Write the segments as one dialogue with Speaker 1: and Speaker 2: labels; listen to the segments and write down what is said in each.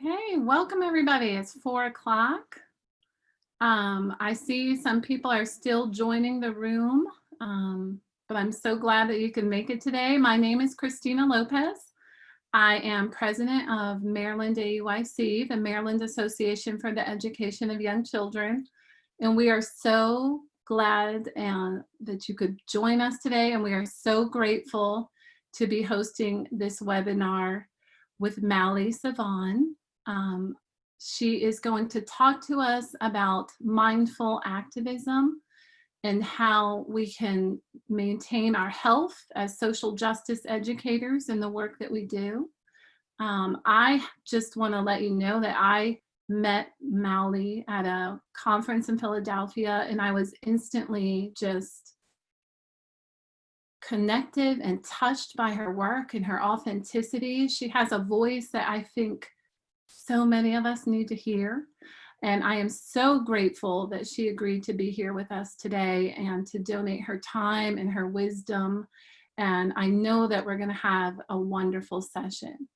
Speaker 1: Okay, welcome everybody. It's 4 o'clock. I see some people are still joining the room, but I'm so glad that you can make it today. My name is Christina Lopez. I am president of Maryland AEYC, the Maryland Association for the Education of Young Children. And we are so glad that you could join us today. And we are so grateful to be hosting this webinar with Mawule A Sevon. Um, she is going to talk to us about mindful activism and how we can maintain our health as social justice educators in the work that we do. I just want to let you know that I met Mawule at a conference in Philadelphia, and I was instantly just connected and touched by her work and her authenticity. She has a voice that I think so many of us need to hear. And I am so grateful that she agreed to be here with us today and to donate her time and her wisdom. And I know that we're going to have a wonderful session.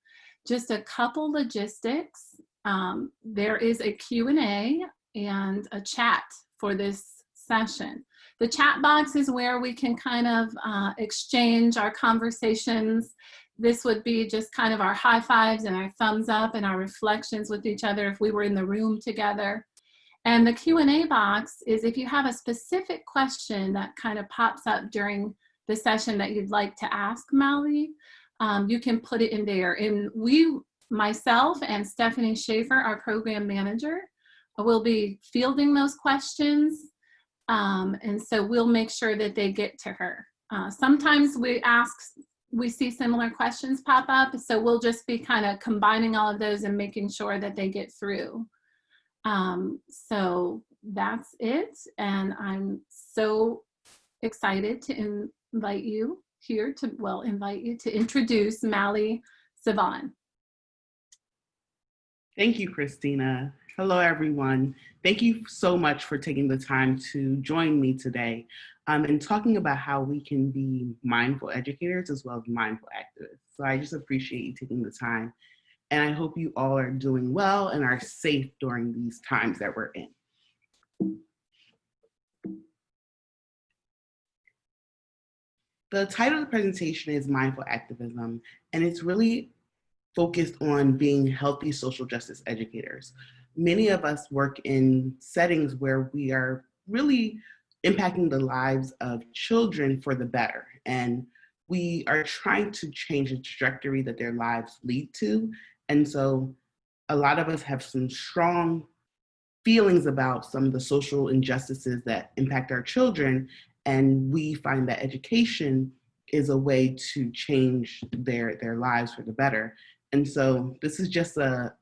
Speaker 1: Just a couple logistics. There is a Q&A and a chat for this session. The chat box is where we can kind of exchange our conversations. This would be just kind of our high fives and our thumbs up and our reflections with each other if we were in the room together. And the Q&A box is if you have a specific question that kind of pops up during the session that you'd like to ask Mawule, you can put it in there. And myself and Stephanie Schaefer, our program manager, will be fielding those questions. And so we'll make sure that they get to her. Sometimes we see similar questions pop up, so we'll just be kind of combining all of those and making sure that they get through. So that's it, and I'm so excited to invite you to introduce Mawule A Sevon.
Speaker 2: Thank you, Christina. Hello, everyone. Thank you so much for taking the time to join me today and talking about how we can be mindful educators as well as mindful activists. So I just appreciate you taking the time, and I hope you all are doing well and are safe during these times that we're in. The title of the presentation is Mindful Activism, and it's really focused on being healthy social justice educators. Many of us work in settings where we are really impacting the lives of children for the better. And we are trying to change the trajectory that their lives lead to. And so a lot of us have some strong feelings about some of the social injustices that impact our children. And we find that education is a way to change their lives for the better. And so this is just a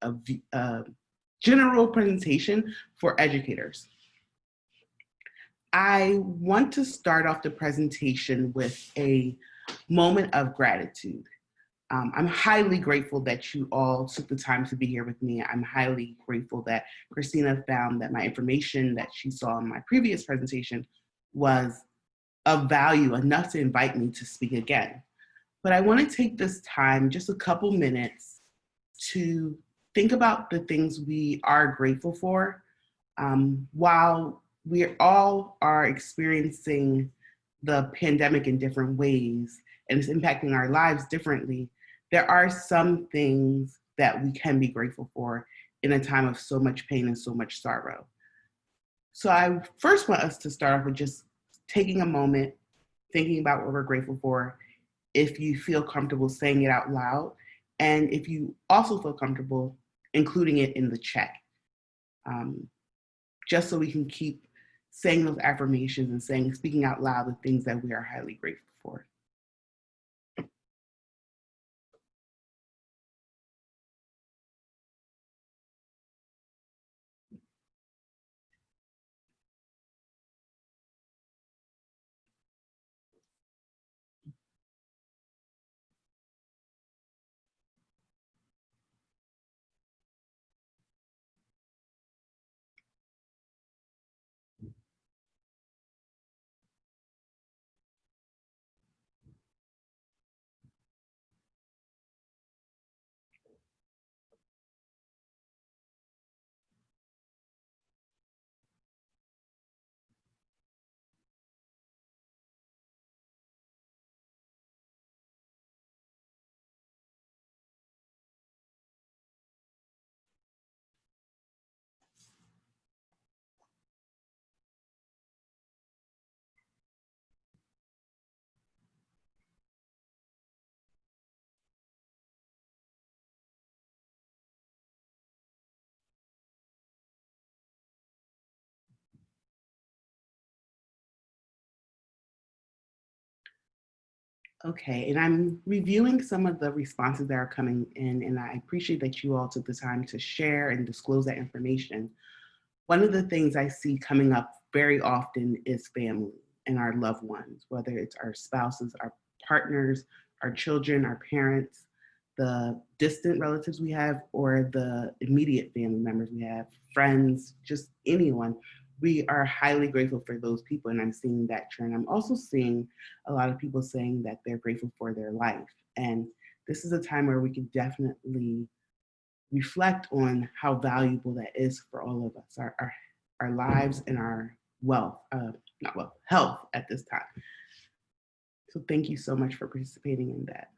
Speaker 2: general presentation for educators. I want to start off the presentation with a moment of gratitude. I'm highly grateful that you all took the time to be here with me. I'm highly grateful that Christina found that my information that she saw in my previous presentation was of value enough to invite me to speak again. But I want to take this time, just a couple minutes, to think about the things we are grateful for. While we all are experiencing the pandemic in different ways and it's impacting our lives differently, there are some things that we can be grateful for in a time of so much pain and so much sorrow. So I first want us to start off with just taking a moment, thinking about what we're grateful for, if you feel comfortable saying it out loud, and if you also feel comfortable including it in the chat, just so we can keep saying those affirmations and speaking out loud the things that we are highly grateful for. Okay, and I'm reviewing some of the responses that are coming in, and I appreciate that you all took the time to share and disclose that information. One of the things I see coming up very often is family and our loved ones, whether it's our spouses, our partners, our children, our parents, the distant relatives we have, or the immediate family members we have, friends, just anyone. We are highly grateful for those people, and I'm seeing that trend. I'm also seeing a lot of people saying that they're grateful for their life. And this is a time where we can definitely reflect on how valuable that is for all of us, our lives and our wealth, not wealth, health at this time. So thank you so much for participating in that.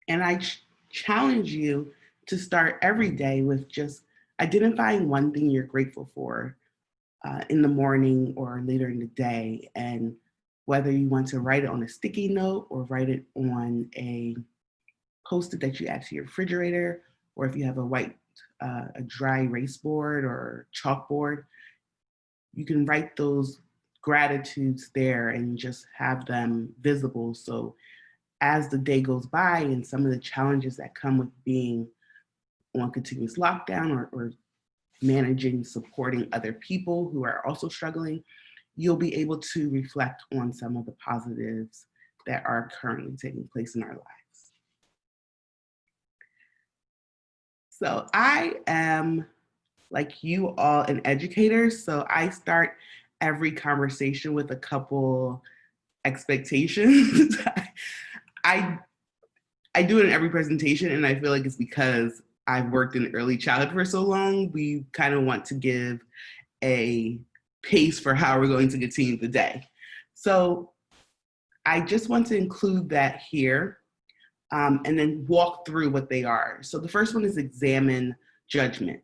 Speaker 2: And I challenge you to start every day with just identifying one thing you're grateful for in the morning or later in the day. And whether you want to write it on a sticky note or write it on a post-it that you add to your refrigerator, or if you have a dry erase board or chalkboard, you can write those gratitudes there and just have them visible. So as the day goes by and some of the challenges that come with being on continuous lockdown or managing, supporting other people who are also struggling, you'll be able to reflect on some of the positives that are currently taking place in our lives. So I am, like you all, an educator. So I start every conversation with a couple expectations. I I do it in every presentation, and I feel like it's because I've worked in early childhood for so long. We kind of want to give a pace for how we're going to continue the day. So I just want to include that here, and then walk through what they are. So the first one is examine judgment.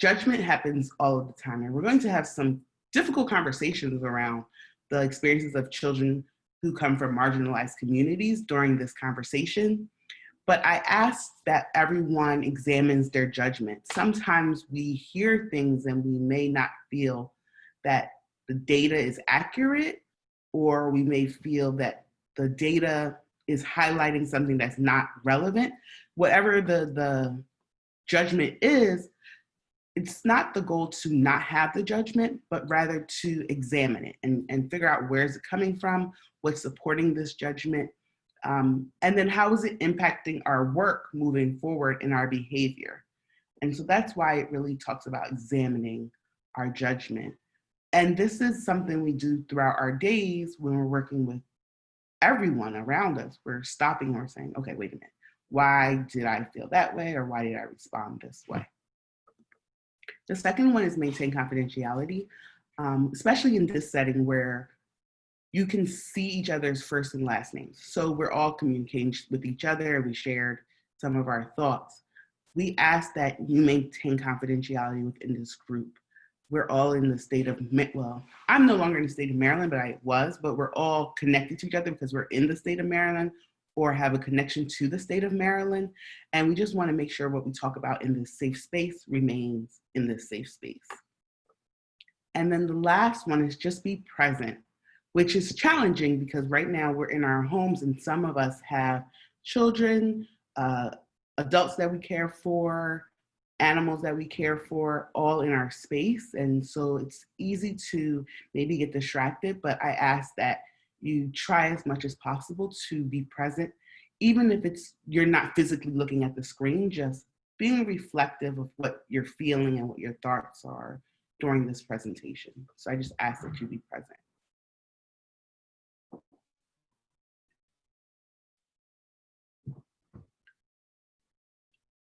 Speaker 2: Judgment happens all of the time, and we're going to have some difficult conversations around the experiences of children who come from marginalized communities during this conversation. But I ask that everyone examines their judgment. Sometimes we hear things and we may not feel that the data is accurate, or we may feel that the data is highlighting something that's not relevant. Whatever the judgment is, it's not the goal to not have the judgment, but rather to examine it and figure out where is it coming from, what's supporting this judgment, and then how is it impacting our work moving forward in our behavior. And so that's why it really talks about examining our judgment. And this is something we do throughout our days when we're working with everyone around us. We're stopping and we're saying, okay, wait a minute. Why did I feel that way? Or why did I respond this way? The second one is maintain confidentiality, especially in this setting where you can see each other's first and last names. So we're all communicating with each other. We shared some of our thoughts. We ask that you maintain confidentiality within this group. We're all in the state of, well, I'm no longer in the state of Maryland, but I was, but we're all connected to each other because we're in the state of Maryland or have a connection to the state of Maryland. And we just want to make sure what we talk about in this safe space remains in this safe space. And then the last one is just be present, which is challenging because right now we're in our homes and some of us have children, adults that we care for, animals that we care for, all in our space. And so it's easy to maybe get distracted, but I ask that you try as much as possible to be present, even if you're not physically looking at the screen, just being reflective of what you're feeling and what your thoughts are during this presentation. So I just ask that you be present.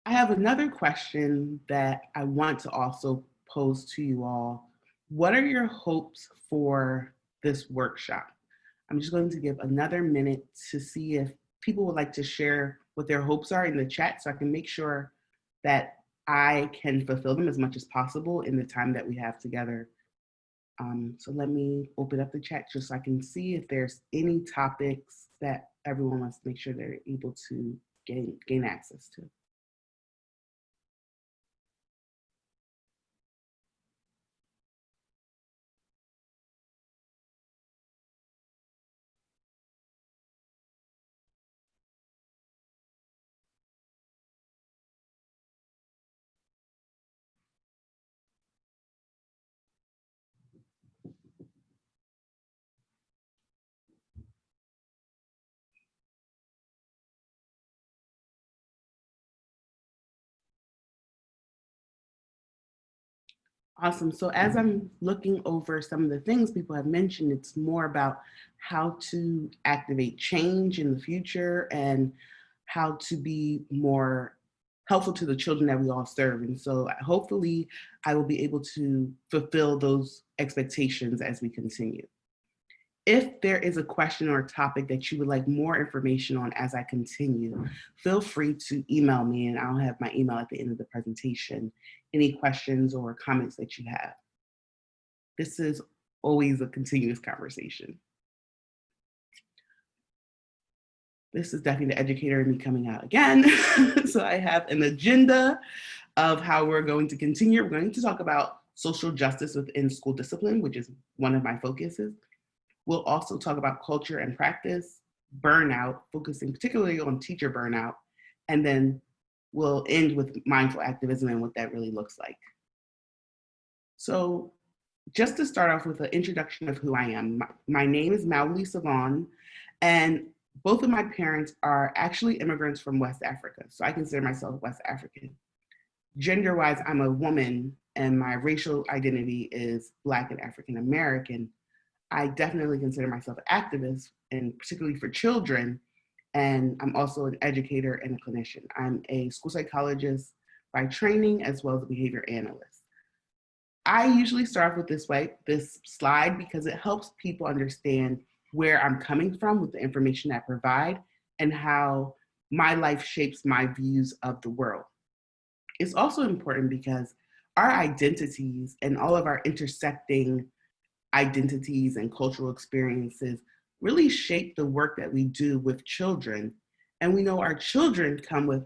Speaker 2: I have another question that I want to also pose to you all. What are your hopes for this workshop? I'm just going to give another minute to see if people would like to share what their hopes are in the chat so I can make sure that I can fulfill them as much as possible in the time that we have together. So let me open up the chat just so I can see if there's any topics that everyone wants to make sure they're able to gain access to. Awesome. So as I'm looking over some of the things people have mentioned, it's more about how to activate change in the future and how to be more helpful to the children that we all serve. And so hopefully I will be able to fulfill those expectations as we continue. If there is a question or a topic that you would like more information on as I continue, feel free to email me and I'll have my email at the end of the presentation. Any questions or comments that you have. This is always a continuous conversation. This is definitely the educator in me coming out again. So I have an agenda of how we're going to continue. We're going to talk about social justice within school discipline, which is one of my focuses. We'll also talk about culture and practice, burnout, focusing particularly on teacher burnout, and then we'll end with mindful activism and what that really looks like. So just to start off with an introduction of who I am, my name is Mawule A Sevon, and both of my parents are actually immigrants from West Africa, so I consider myself West African. Gender-wise, I'm a woman, and my racial identity is Black and African American. I definitely consider myself an activist, and particularly for children, and I'm also an educator and a clinician. I'm a school psychologist by training, as well as a behavior analyst. I usually start with this slide, because it helps people understand where I'm coming from with the information I provide and how my life shapes my views of the world. It's also important because our identities and all of our intersecting identities and cultural experiences really shape the work that we do with children. And we know our children come with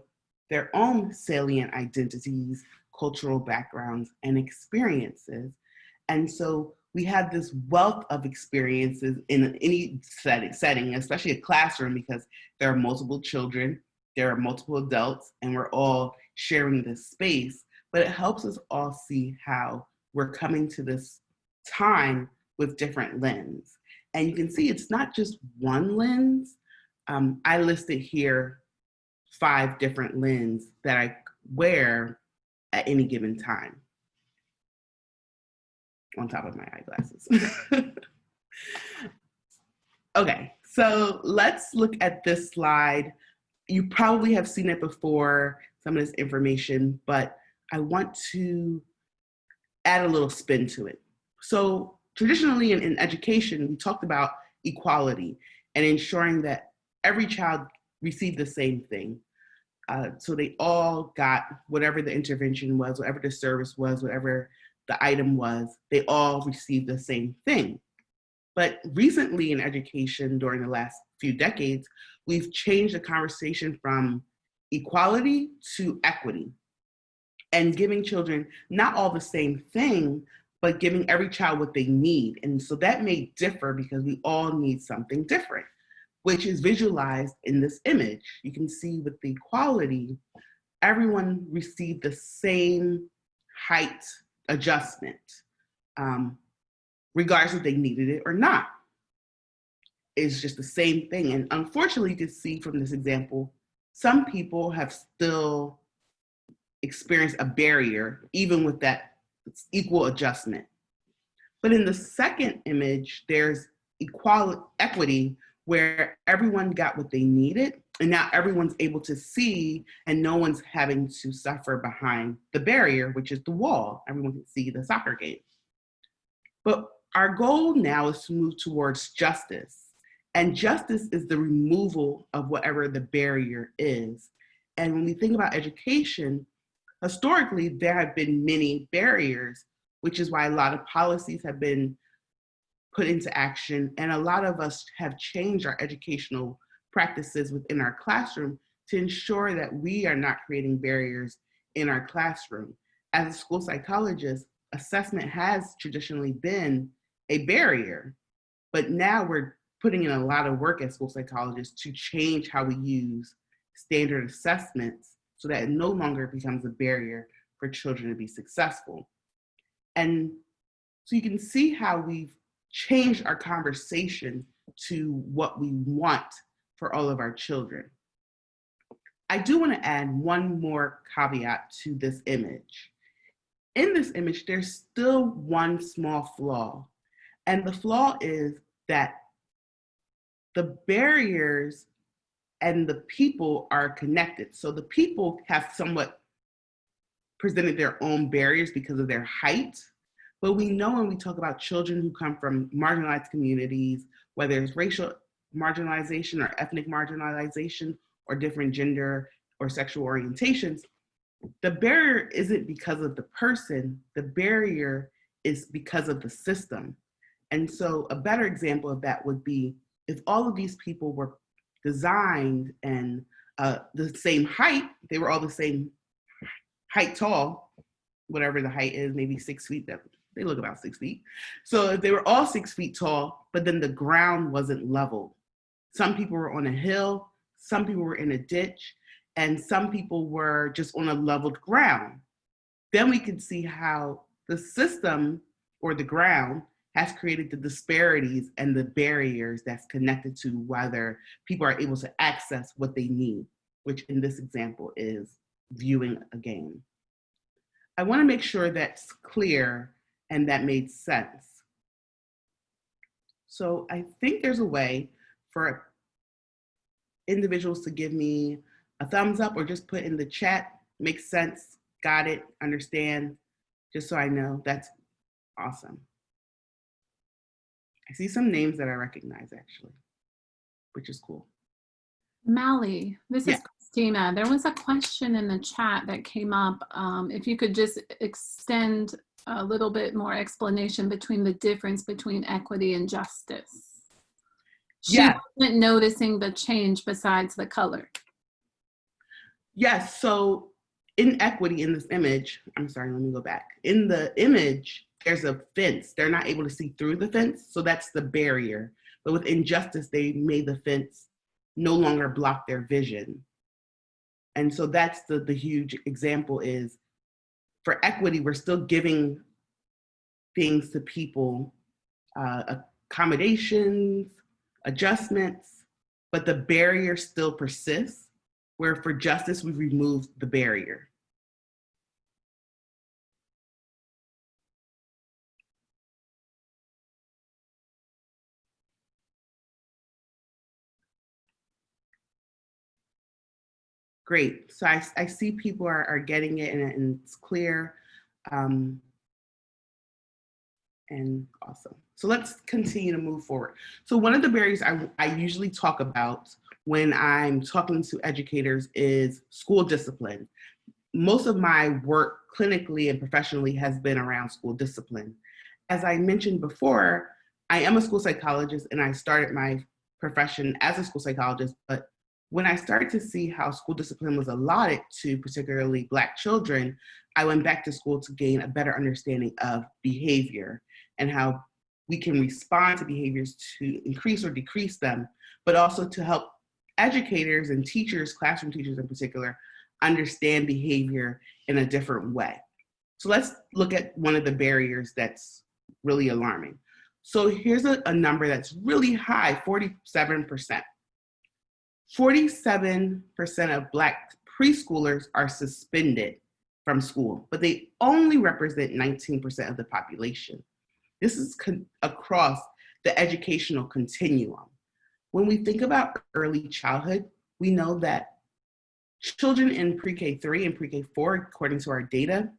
Speaker 2: their own salient identities, cultural backgrounds, and experiences. And so we have this wealth of experiences in any setting, especially a classroom, because there are multiple children, there are multiple adults, and we're all sharing this space. But it helps us all see how we're coming to this time with different lens. And you can see it's not just one lens. I listed here 5 different lenses that I wear at any given time, on top of my eyeglasses. Okay, so let's look at this slide. You probably have seen it before, some of this information, but I want to add a little spin to it. So traditionally in education, we talked about equality and ensuring that every child received the same thing. So they all got whatever the intervention was, whatever the service was, whatever the item was, they all received the same thing. But recently in education, during the last few decades, we've changed the conversation from equality to equity, and giving children not all the same thing, but giving every child what they need. And so that may differ because we all need something different, which is visualized in this image. You can see with the equality, everyone received the same height adjustment, regardless if they needed it or not. It's just the same thing. And unfortunately, to see from this example, some people have still experienced a barrier, even with that equal adjustment. But in the second image, there's equity, where everyone got what they needed, and now everyone's able to see, and no one's having to suffer behind the barrier, which is the wall. Everyone can see the soccer game. But our goal now is to move towards justice. And justice is the removal of whatever the barrier is. And when we think about education, historically, there have been many barriers, which is why a lot of policies have been put into action. And a lot of us have changed our educational practices within our classroom to ensure that we are not creating barriers in our classroom. As a school psychologist, assessment has traditionally been a barrier, but now we're putting in a lot of work as school psychologists to change how we use standard assessments so that it no longer becomes a barrier for children to be successful. And so you can see how we've changed our conversation to what we want for all of our children. I do want to add one more caveat to this image. in this image, there's still one small flaw. And the flaw is that the barriers and the people are connected. So the people have somewhat presented their own barriers because of their height. But we know when we talk about children who come from marginalized communities, whether it's racial marginalization or ethnic marginalization or different gender or sexual orientations, the barrier isn't because of the person, the barrier is because of the system. And so a better example of that would be if all of these people were designed and the same height, they were all the same height tall, whatever the height is, maybe 6 feet, they look about 6 feet. So if they were all 6 feet tall, but then the ground wasn't leveled. Some people were on a hill, some people were in a ditch, and some people were just on a leveled ground. Then we could see how the system or the ground has created the disparities and the barriers that's connected to whether people are able to access what they need, which in this example is viewing a game. I want to make sure that's clear and that made sense. So I think there's a way for individuals to give me a thumbs up or just put in the chat, makes sense, got it, understand, just so I know. That's awesome. I see some names that I recognize actually, which is cool.
Speaker 1: Mally, this
Speaker 2: Yeah.
Speaker 1: is Christina. There was a question in the chat that came up. If you could just extend a little bit more explanation between the difference between equity and justice. She wasn't noticing the change besides the color.
Speaker 2: Yes, so in equity in this image, I'm sorry, let me go back. In the image, there's a fence. They're not able to see through the fence, so that's the barrier. But with injustice, they made the fence no longer block their vision. And so that's the huge example is, for equity, we're still giving things to people, accommodations, adjustments, but the barrier still persists, where for justice, we've removed the barrier. Great. So I see people are getting it and it's clear. And awesome. So let's continue to move forward. So one of the barriers I usually talk about when I'm talking to educators is school discipline. Most of my work clinically and professionally has been around school discipline. As I mentioned before, I am a school psychologist and I started my profession as a school psychologist, but when I started to see how school discipline was allotted to particularly Black children, I went back to school to gain a better understanding of behavior and how we can respond to behaviors to increase or decrease them, but also to help educators and teachers, classroom teachers in particular, understand behavior in a different way. So let's look at one of the barriers that's really alarming. So here's a number that's really high, 47%. 47% of Black preschoolers are suspended from school, but they only represent 19% of the population. This is across the educational continuum. When we think about early childhood, we know that children in pre-K3 and pre-K4, according to our data,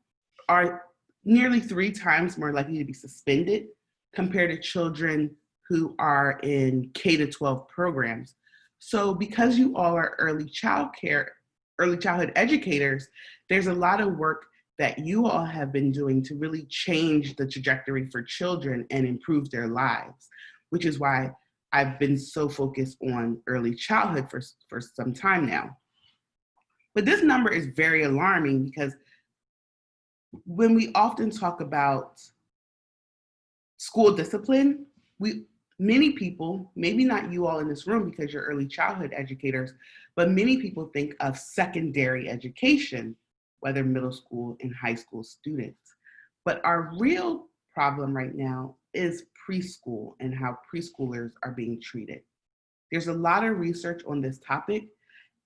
Speaker 2: are nearly 3 times more likely to be suspended compared to children who are in K-12 programs. So because you all are early childhood educators, there's a lot of work that you all have been doing to really change the trajectory for children and improve their lives, which is why I've been so focused on early childhood for some time now. But this number is very alarming because when we often talk about school discipline, many people, maybe not you all in this room because you're early childhood educators, but many people think of secondary education, whether middle school and high school students. But our real problem right now is preschool and how preschoolers are being treated. There's a lot of research on this topic,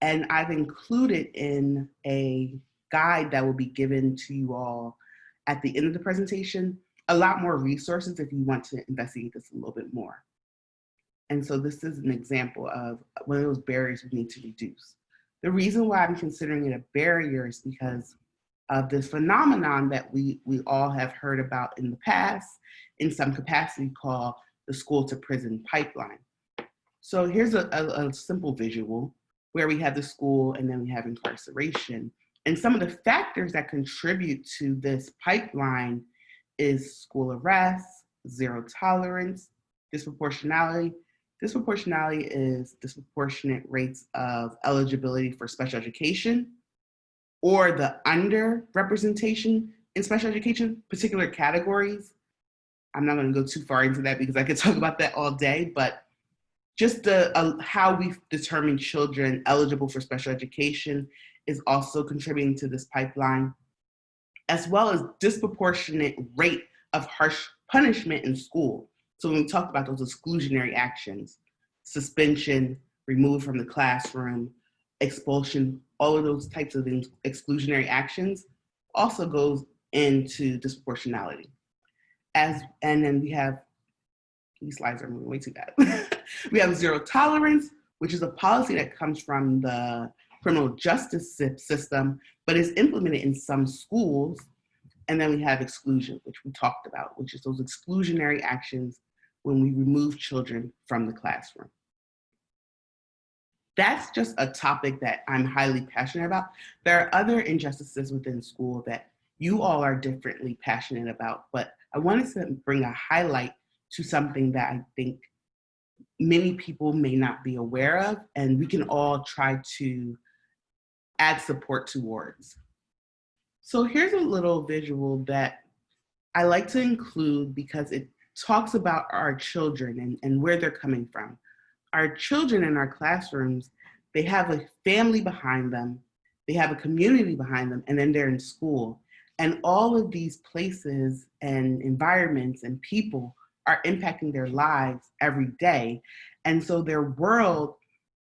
Speaker 2: and I've included in a guide that will be given to you all at the end of the presentation a lot more resources if you want to investigate this a little bit more. And so this is an example of one of those barriers we need to reduce. The reason why I'm considering it a barrier is because of this phenomenon that we all have heard about in the past in some capacity called the school to prison pipeline. So here's a simple visual where we have the school and then we have incarceration. And some of the factors that contribute to this pipeline is school arrest, zero tolerance, disproportionality. Disproportionality is disproportionate rates of eligibility for special education or the underrepresentation in special education, particular categories. I'm not going to go too far into that because I could talk about that all day, but just how we determine children eligible for special education is also contributing to this pipeline, as well as disproportionate rate of harsh punishment in school. So when we talk about those exclusionary actions, suspension, removed from the classroom, expulsion, all of those types of exclusionary actions also goes into disproportionality. And then we have, these slides are moving way too fast. We have zero tolerance, which is a policy that comes from the criminal justice system, but is implemented in some schools. And then we have exclusion, which we talked about, which is those exclusionary actions when we remove children from the classroom. That's just a topic that I'm highly passionate about. There are other injustices within school that you all are differently passionate about, but I wanted to bring a highlight to something that I think many people may not be aware of, and we can all try to add support towards. So here's a little visual that I like to include because it talks about our children and where they're coming from. Our children in our classrooms, they have a family behind them, they have a community behind them, and then they're in school. And all of these places and environments and people are impacting their lives every day. And so their world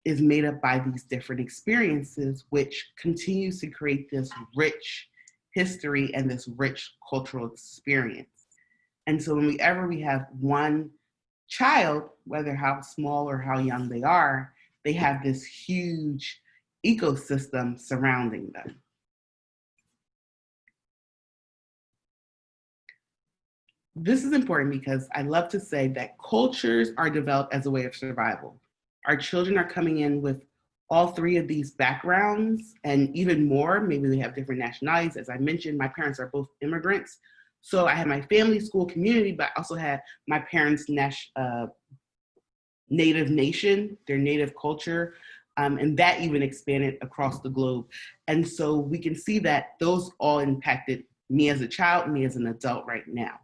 Speaker 2: is made up by these different experiences, which continues to create this rich history and this rich cultural experience. And so whenever we have one child, whether how small or how young they are, they have this huge ecosystem surrounding them. This is important because I love to say that cultures are developed as a way of survival. Our children are coming in with all three of these backgrounds and even more. Maybe they have different nationalities. As I mentioned, my parents are both immigrants. So I had my family, school, community, but I also had my parents' native nation, their native culture, and that even expanded across the globe. And so we can see that those all impacted me as a child, me as an adult right now.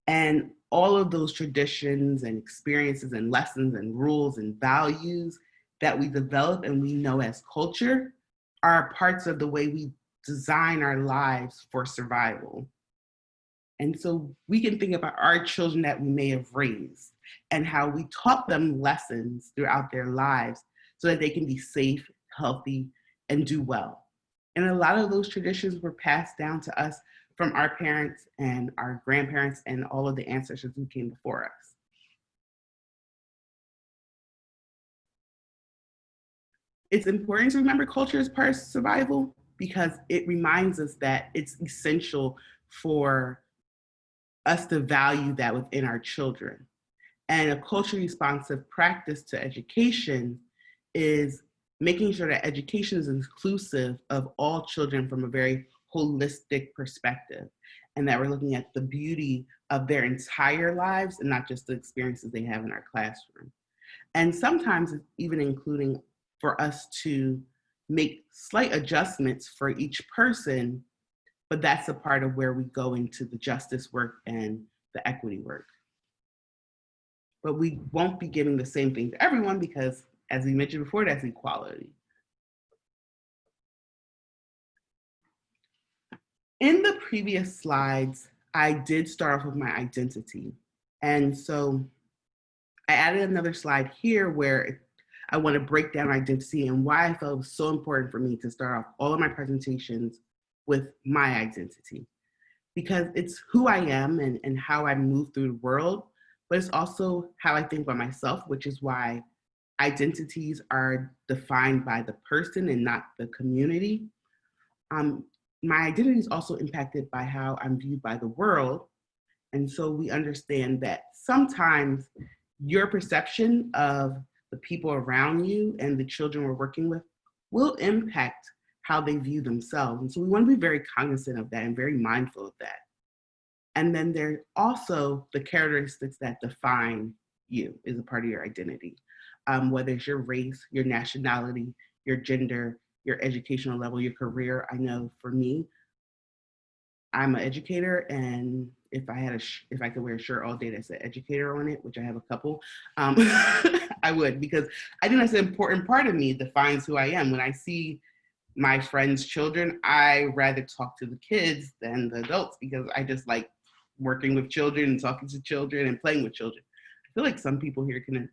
Speaker 2: And all of those traditions and experiences and lessons and rules and values that we develop and we know as culture are parts of the way we design our lives for survival. And so we can think about our children that we may have raised and how we taught them lessons throughout their lives so that they can be safe, healthy, and do well. And a lot of those traditions were passed down to us from our parents and our grandparents and all of the ancestors who came before us. It's important to remember culture as part of survival because it reminds us that it's essential for us to value that within our children. And a culturally responsive practice to education is making sure that education is inclusive of all children from a very holistic perspective, and that we're looking at the beauty of their entire lives and not just the experiences they have in our classroom. And sometimes it's even including for us to make slight adjustments for each person, but that's a part of where we go into the justice work and the equity work. But we won't be giving the same thing to everyone because, as we mentioned before, that's equality. In the previous slides, I did start off with my identity. And so I added another slide here where I want to break down identity and why I felt it was so important for me to start off all of my presentations with my identity. because it's who I am and how I move through the world, but it's also how I think about myself, which is why identities are defined by the person and not the community. My identity is also impacted by how I'm viewed by the world. And so we understand that sometimes your perception of the people around you and the children we're working with will impact how they view themselves. And so we want to be very cognizant of that and very mindful of that. And then there's also the characteristics that define you as a part of your identity, whether it's your race, your nationality, your gender, your educational level, your career. I know for me, I'm an educator, and if I could wear a shirt all day that said educator on it, which I have a couple, I would, because I think that's an important part of me, defines who I am. When I see my friends' children, I rather talk to the kids than the adults because I just like working with children and talking to children and playing with children. I feel like some people here can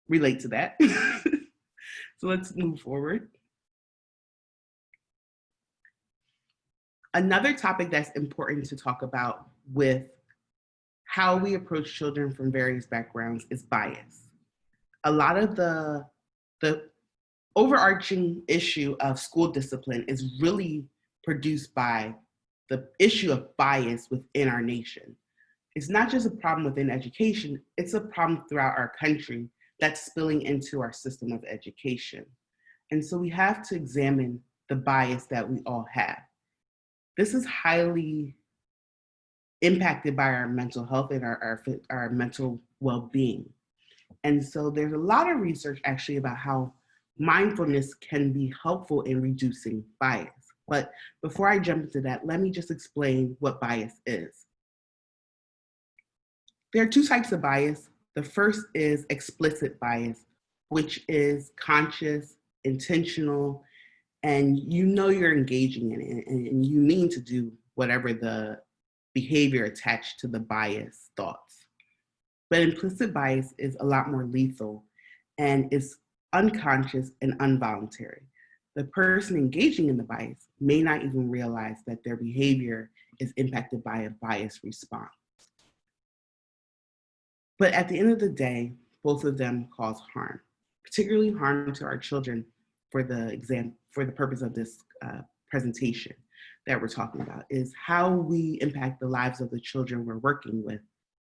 Speaker 2: relate to that. So let's move forward. Another topic that's important to talk about with how we approach children from various backgrounds is bias. A lot of the overarching issue of school discipline is really produced by the issue of bias within our nation. It's not just a problem within education, it's a problem throughout our country that's spilling into our system of education. And so we have to examine the bias that we all have. This is highly impacted by our mental health and our mental well-being. And so there's a lot of research actually about how mindfulness can be helpful in reducing bias. But before I jump into that, let me just explain what bias is. There are two types of bias. The first is explicit bias, which is conscious, intentional, and you know you're engaging in it and you mean to do whatever the behavior attached to the bias thoughts. But implicit bias is a lot more lethal and is unconscious and involuntary. The person engaging in the bias may not even realize that their behavior is impacted by a bias response. But at the end of the day, both of them cause harm, particularly harm to our children for the purpose of this presentation that we're talking about, is how we impact the lives of the children we're working with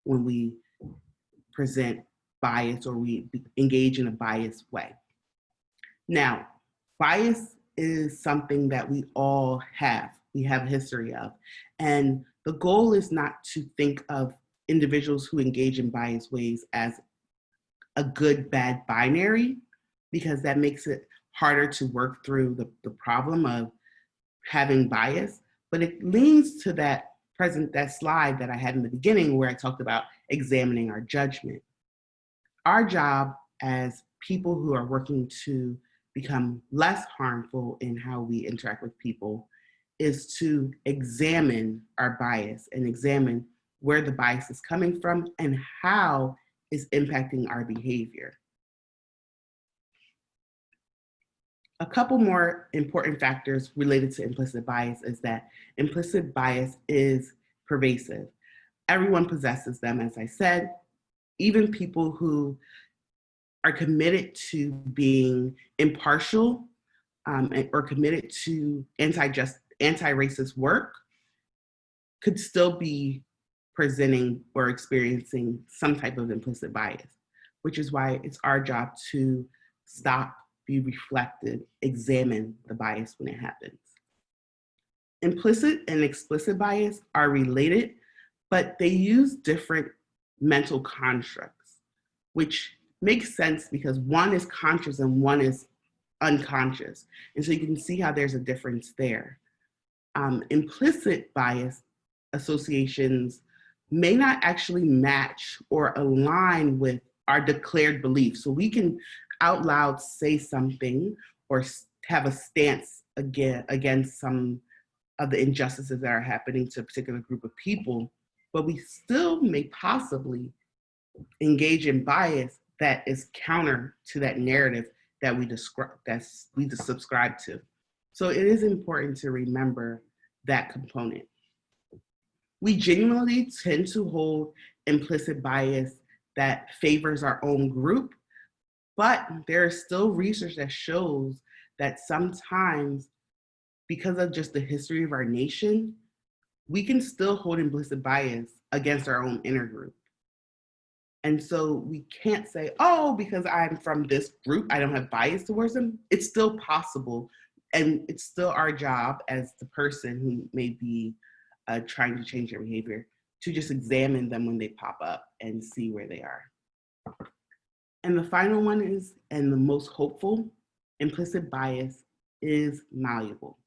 Speaker 2: when we present bias or we engage in a biased way. Now, bias is something that we all have. We have a history of. And the goal is not to think of individuals who engage in biased ways as a good, bad binary, because that makes it harder to work through the problem of having bias. But it leans to that slide that I had in the beginning where I talked about examining our judgment. Our job as people who are working to become less harmful in how we interact with people is to examine our bias and examine where the bias is coming from and how it's impacting our behavior. A couple more important factors related to implicit bias is that implicit bias is pervasive. Everyone possesses them, as I said, even people who are committed to being impartial or committed to anti-racist work could still be presenting or experiencing some type of implicit bias, which is why it's our job to stop, be reflective, examine the bias when it happens. Implicit and explicit bias are related, but they use different mental constructs, which makes sense because one is conscious and one is unconscious. And so you can see how there's a difference there. Implicit bias associations may not actually match or align with our declared beliefs. So we can out loud say something or have a stance against some of the injustices that are happening to a particular group of people, but we still may possibly engage in bias that is counter to that narrative that we subscribe to. So it is important to remember that component. We genuinely tend to hold implicit bias that favors our own group, but there is still research that shows that sometimes, because of just the history of our nation, we can still hold implicit bias against our own inner group. And so we can't say, oh, because I'm from this group, I don't have bias towards them. It's still possible. And it's still our job as the person who may be trying to change their behavior to just examine them when they pop up and see where they are. And the final one is, and the most hopeful, implicit bias is malleable.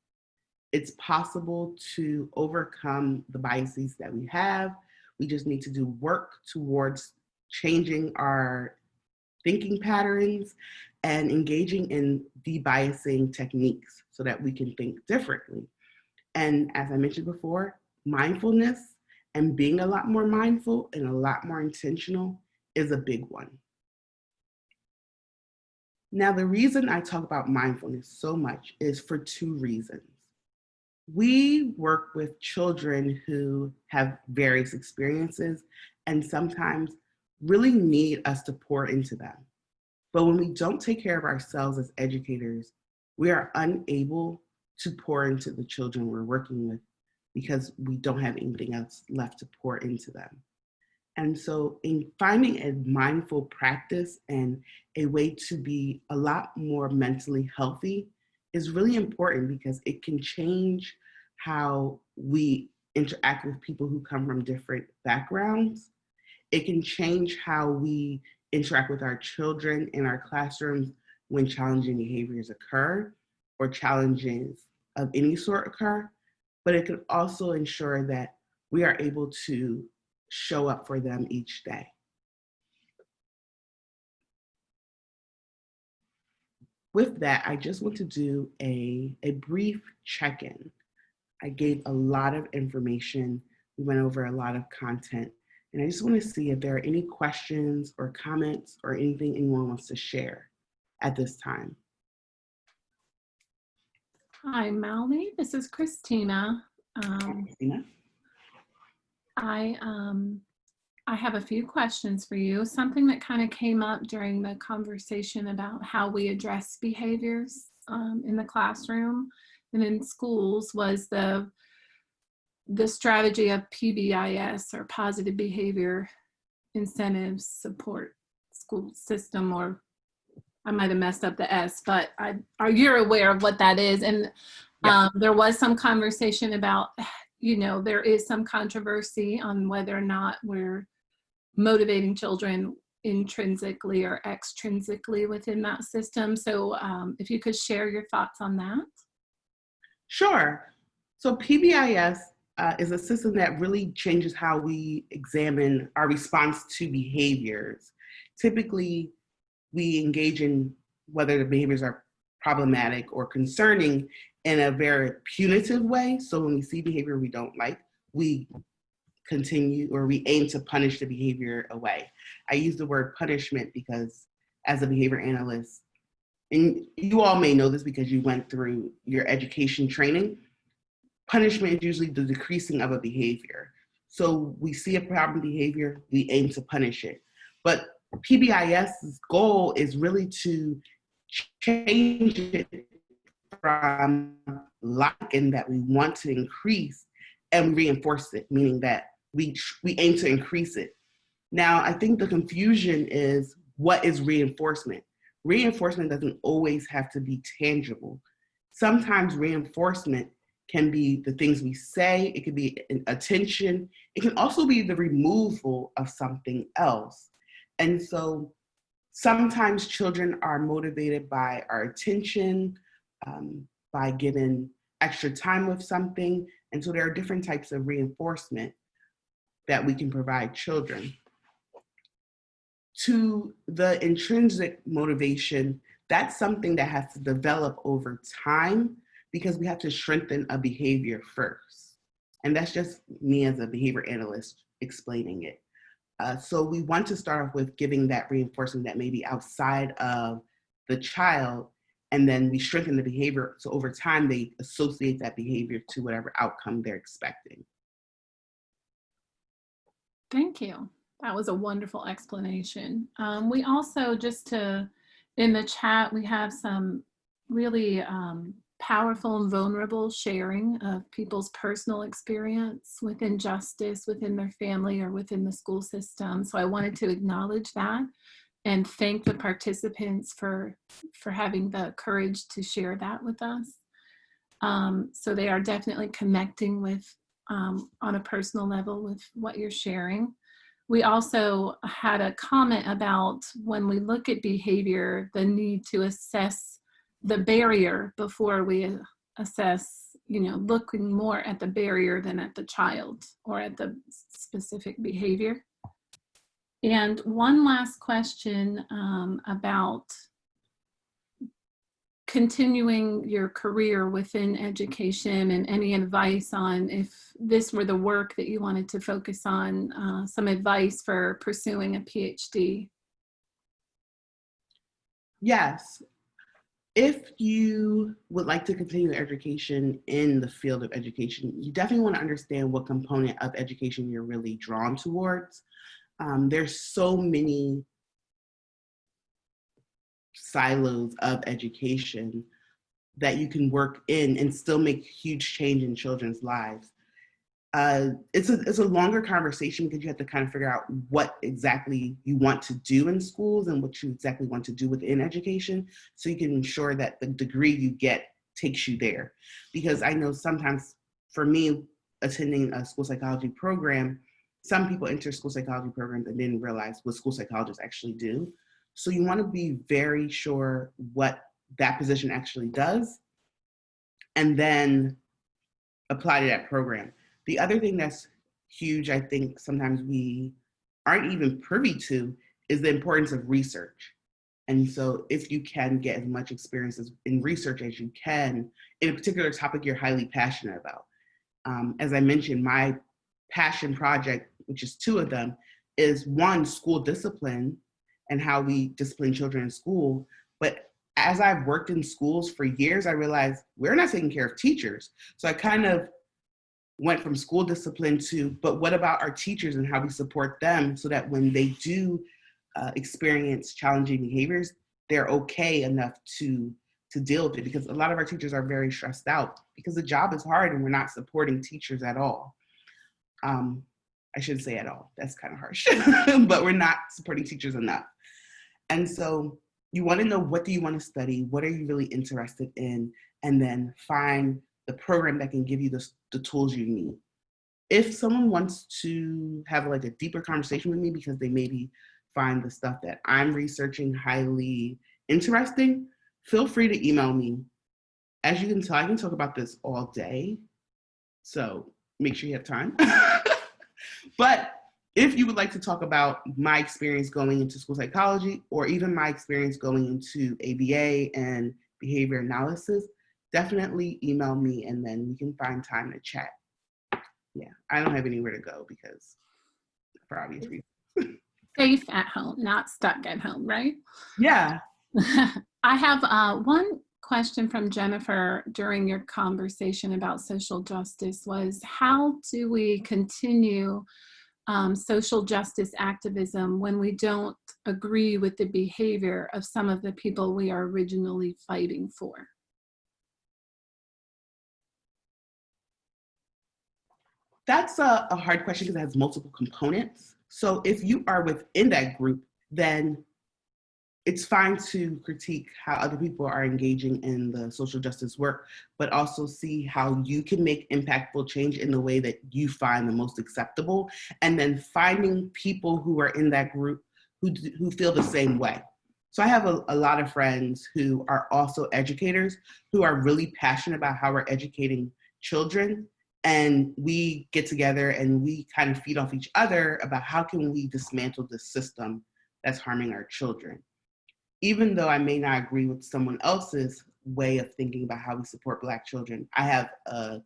Speaker 2: It's possible to overcome the biases that we have. We just need to do work towards changing our thinking patterns and engaging in de-biasing techniques so that we can think differently. And as I mentioned before, mindfulness and being a lot more mindful and a lot more intentional is a big one. Now, the reason I talk about mindfulness so much is for two reasons. We work with children who have various experiences and sometimes really need us to pour into them. But when we don't take care of ourselves as educators, we are unable to pour into the children we're working with because we don't have anything else left to pour into them. And so in finding a mindful practice and a way to be a lot more mentally healthy is really important because it can change how we interact with people who come from different backgrounds. It can change how we interact with our children in our classrooms when challenging behaviors occur or challenges of any sort occur. But it can also ensure that we are able to show up for them each day. With that, I just want to do a brief check-in. I gave a lot of information. We went over a lot of content. And I just want to see if there are any questions or comments or anything anyone wants to share at this time.
Speaker 1: Hi, Mawule. This is Christina.
Speaker 2: Christina?
Speaker 1: I have a few questions for you. Something that kind of came up during the conversation about how we address behaviors in the classroom and in schools was the strategy of PBIS, or positive behavior incentives support school system, or I might have messed up the S, but you're aware of what that is. And there was some conversation about, there is some controversy on whether or not we're motivating children intrinsically or extrinsically within that system. So if you could share your thoughts on that.
Speaker 2: Sure. So PBIS is a system that really changes how we examine our response to behaviors. Typically, we engage in whether the behaviors are problematic or concerning in a very punitive way. So when we see behavior we don't like, we continue or we aim to punish the behavior away. I use the word punishment because as a behavior analyst, and you all may know this because you went through your education training, punishment is usually the decreasing of a behavior. So we see a problem behavior, we aim to punish it. But PBIS's goal is really to change it from liking that we want to increase and reinforce it, meaning that we aim to increase it. Now, I think the confusion is, what is reinforcement? Reinforcement doesn't always have to be tangible. Sometimes reinforcement can be the things we say, it could be attention, it can also be the removal of something else. And so sometimes children are motivated by our attention, by giving extra time with something. And so there are different types of reinforcement that we can provide children. To the intrinsic motivation, that's something that has to develop over time because we have to strengthen a behavior first. And that's just me as a behavior analyst explaining it. So we want to start off with giving that reinforcement that may be outside of the child, and then we strengthen the behavior. So over time, they associate that behavior to whatever outcome they're expecting.
Speaker 1: Thank you. That was a wonderful explanation. We also, in the chat, we have some really powerful and vulnerable sharing of people's personal experience with injustice within their family or within the school system. So I wanted to acknowledge that and thank the participants for having the courage to share that with us. So they are definitely connecting with, on a personal level with what you're sharing. We also had a comment about when we look at behavior, the need to assess the barrier before we assess, looking more at the barrier than at the child or at the specific behavior. And one last question about continuing your career within education, and any advice on, if this were the work that you wanted to focus on, some advice for pursuing a PhD.
Speaker 2: Yes. If you would like to continue education in the field of education, you definitely want to understand what component of education you're really drawn towards. There's so many silos of education that you can work in and still make huge change in children's lives. It's a longer conversation because you have to kind of figure out what exactly you want to do in schools and what you exactly want to do within education, so you can ensure that the degree you get takes you there. Because I know sometimes, for me, attending a school psychology program, some people enter school psychology programs and didn't realize what school psychologists actually do. So you want to be very sure what that position actually does, and then apply to that program. The other thing that's huge, I think sometimes we aren't even privy to, is the importance of research. And so if you can get as much experience in research as you can in a particular topic you're highly passionate about. As I mentioned, my passion project, which is 2 of them, is one, school discipline and how we discipline children in school. But as I've worked in schools for years, I realized we're not taking care of teachers. So I kind of went from school discipline to, but what about our teachers and how we support them so that when they do experience challenging behaviors, they're okay enough to deal with it. Because a lot of our teachers are very stressed out because the job is hard and we're not supporting teachers at all. I shouldn't say at all, that's kind of harsh, but we're not supporting teachers enough. And so you want to know, what do you want to study? What are you really interested in? And then find the program that can give you the tools you need. If someone wants to have like a deeper conversation with me because they maybe find the stuff that I'm researching highly interesting, feel free to email me. As you can tell, I can talk about this all day, so make sure you have time. But if you would like to talk about my experience going into school psychology, or even my experience going into ABA and behavior analysis, definitely email me and then we can find time to chat. Yeah, I don't have anywhere to go because, for obvious reasons.
Speaker 1: Safe at home, not stuck at home, right?
Speaker 2: Yeah.
Speaker 1: I have one question from Jennifer during your conversation about social justice was, how do we continue social justice activism when we don't agree with the behavior of some of the people we are originally fighting for?
Speaker 2: That's a hard question because it has multiple components. So if you are within that group, then it's fine to critique how other people are engaging in the social justice work, but also see how you can make impactful change in the way that you find the most acceptable, and then finding people who are in that group who feel the same way. So I have a lot of friends who are also educators who are really passionate about how we're educating children, and we get together and we kind of feed off each other about how can we dismantle the system that's harming our children. Even though I may not agree with someone else's way of thinking about how we support Black children, I have a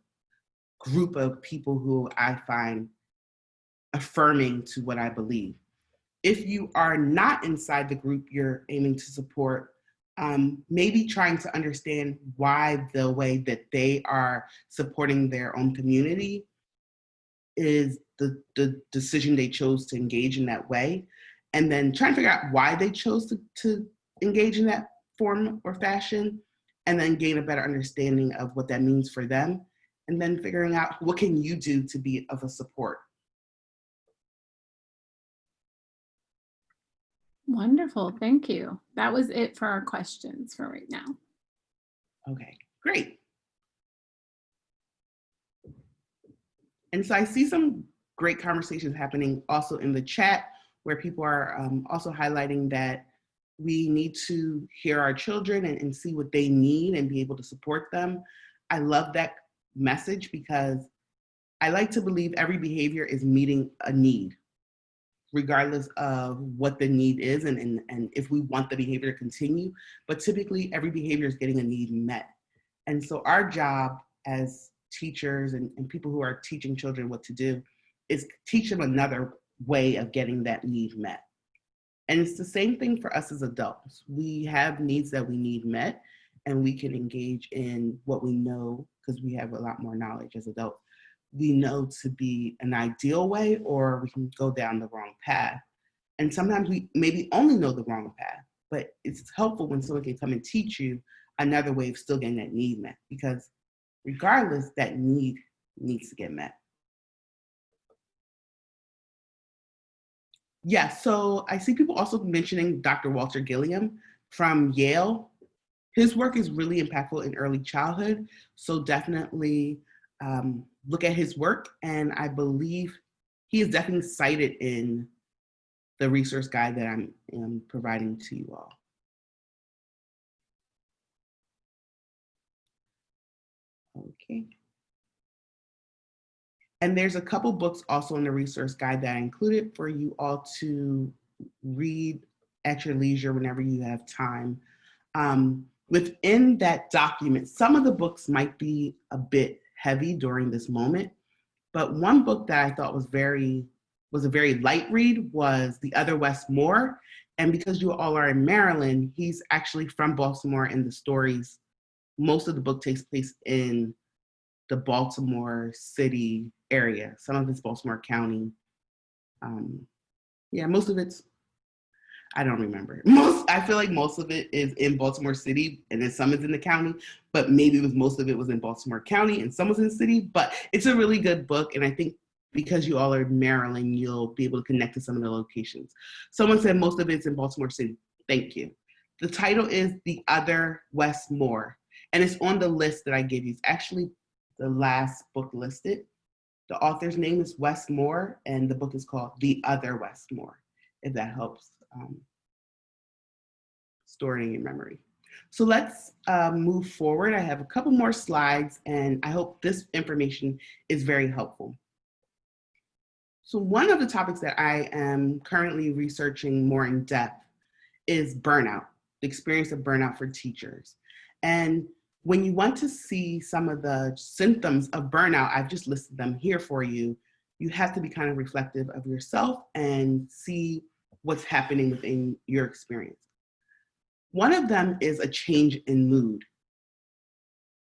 Speaker 2: group of people who I find affirming to what I believe. If you are not inside the group you're aiming to support, maybe trying to understand why the way that they are supporting their own community is the decision they chose to engage in that way, and then trying to figure out why they chose to engage in that form or fashion, and then gain a better understanding of what that means for them, and then figuring out what can you do to be of a support.
Speaker 1: Wonderful, thank you. That was it for our questions for right now.
Speaker 2: Okay, great. And so I see some great conversations happening also in the chat, where people are also highlighting that we need to hear our children and see what they need and be able to support them. I love that message because I like to believe every behavior is meeting a need, regardless of what the need is and if we want the behavior to continue. But typically every behavior is getting a need met. And so our job as teachers and people who are teaching children what to do is teach them another way of getting that need met. And it's the same thing for us as adults. We have needs that we need met, and we can engage in what we know, because we have a lot more knowledge as adults, we know to be an ideal way, or we can go down the wrong path. And sometimes we maybe only know the wrong path, but it's helpful when someone can come and teach you another way of still getting that need met, because regardless, that need needs to get met. Yeah, so I see people also mentioning Dr. Walter Gilliam from Yale. His work is really impactful in early childhood, so definitely look at his work, and I believe he is definitely cited in the resource guide that I'm providing to you all. Okay. And there's a couple books also in the resource guide that I included for you all to read at your leisure whenever you have time. Within that document, some of the books might be a bit heavy during this moment, but one book that I thought was a very light read was The Other Wes Moore. And because you all are in Maryland, he's actually from Baltimore, and the stories, most of the book takes place in the Baltimore City area. Some of it's Baltimore County. Yeah, most of it's, I don't remember. I feel like most of it is in Baltimore City, and then some is in the county, but maybe most of it was in Baltimore County and some was in the city. But it's a really good book, and I think because you all are in Maryland, you'll be able to connect to some of the locations. Someone said most of it's in Baltimore City. Thank you. The title is The Other Wes Moore, and it's on the list that I gave you. It's actually the last book listed. The author's name is Wes Moore, and the book is called The Other Wes Moore, if that helps store it in your memory. So let's move forward. I have a couple more slides, and I hope this information is very helpful. So one of the topics that I am currently researching more in depth is burnout, the experience of burnout for teachers. And when you want to see some of the symptoms of burnout, I've just listed them here for you. You have to be kind of reflective of yourself and see what's happening within your experience. One of them is a change in mood.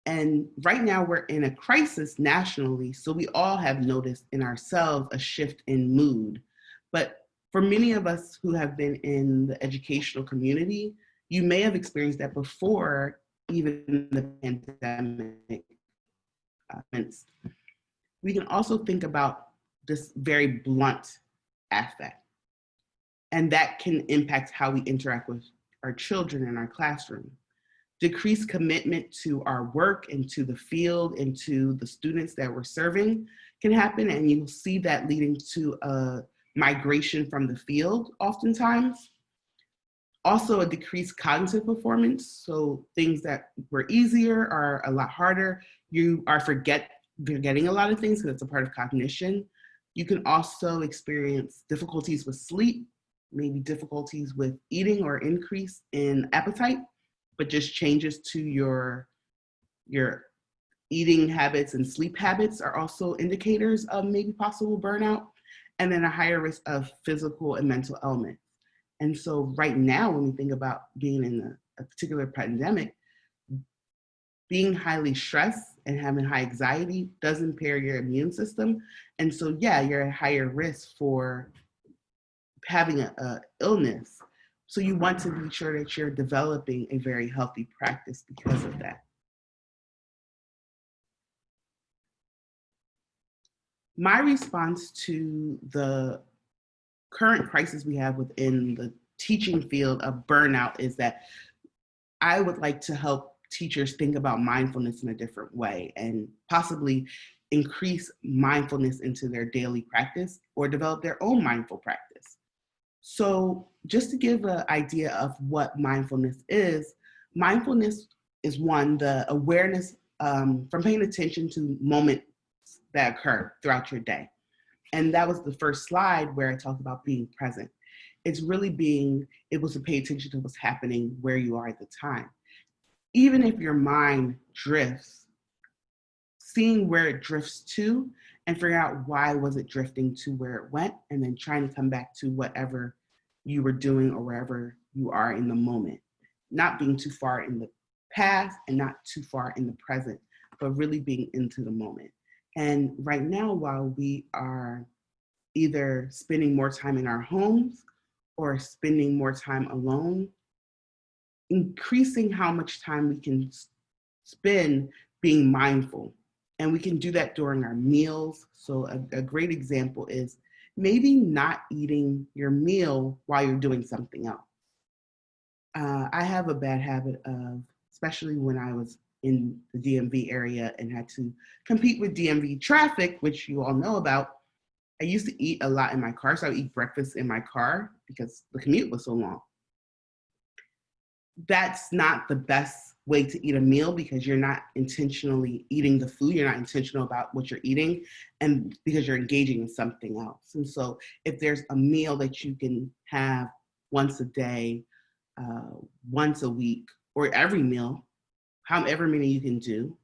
Speaker 2: And right now we're in a crisis nationally, so we all have noticed in ourselves a shift in mood. But for many of us who have been in the educational community, you may have experienced that before even the pandemic. We can also think about this very blunt affect, and that can impact how we interact with our children in our classroom. Decreased commitment to our work and to the field and to the students that we're serving can happen, and you'll see that leading to a migration from the field oftentimes. Also a decreased cognitive performance, so things that were easier are a lot harder. You are forgetting a lot of things because it's a part of cognition. You can also experience difficulties with sleep, maybe difficulties with eating or increase in appetite, but just changes to your eating habits and sleep habits are also indicators of maybe possible burnout, and then a higher risk of physical and mental ailments. And so right now, when we think about being in a particular pandemic, being highly stressed and having high anxiety does impair your immune system. And so, yeah, you're at higher risk for having a illness. So you want to be sure that you're developing a very healthy practice because of that. My response to the current crisis we have within the teaching field of burnout is that I would like to help teachers think about mindfulness in a different way and possibly increase mindfulness into their daily practice or develop their own mindful practice. So just to give an idea of what mindfulness is one, the awareness from paying attention to moments that occur throughout your day. And that was the first slide where I talked about being present. It's really being able to pay attention to what's happening where you are at the time. Even if your mind drifts, seeing where it drifts to and figuring out why was it drifting to where it went, and then trying to come back to whatever you were doing or wherever you are in the moment. Not being too far in the past and not too far in the present, but really being into the moment. And right now, while we are either spending more time in our homes or spending more time alone, increasing how much time we can spend being mindful. And we can do that during our meals. So a great example is maybe not eating your meal while you're doing something else. I have a bad habit of, especially when I was in the DMV area and had to compete with DMV traffic, which you all know about. I used to eat a lot in my car, so I would eat breakfast in my car because the commute was so long. That's not the best way to eat a meal because you're not intentionally eating the food, you're not intentional about what you're eating, and because you're engaging in something else. And so if there's a meal that you can have once a day, once a week, or every meal, however many you can do,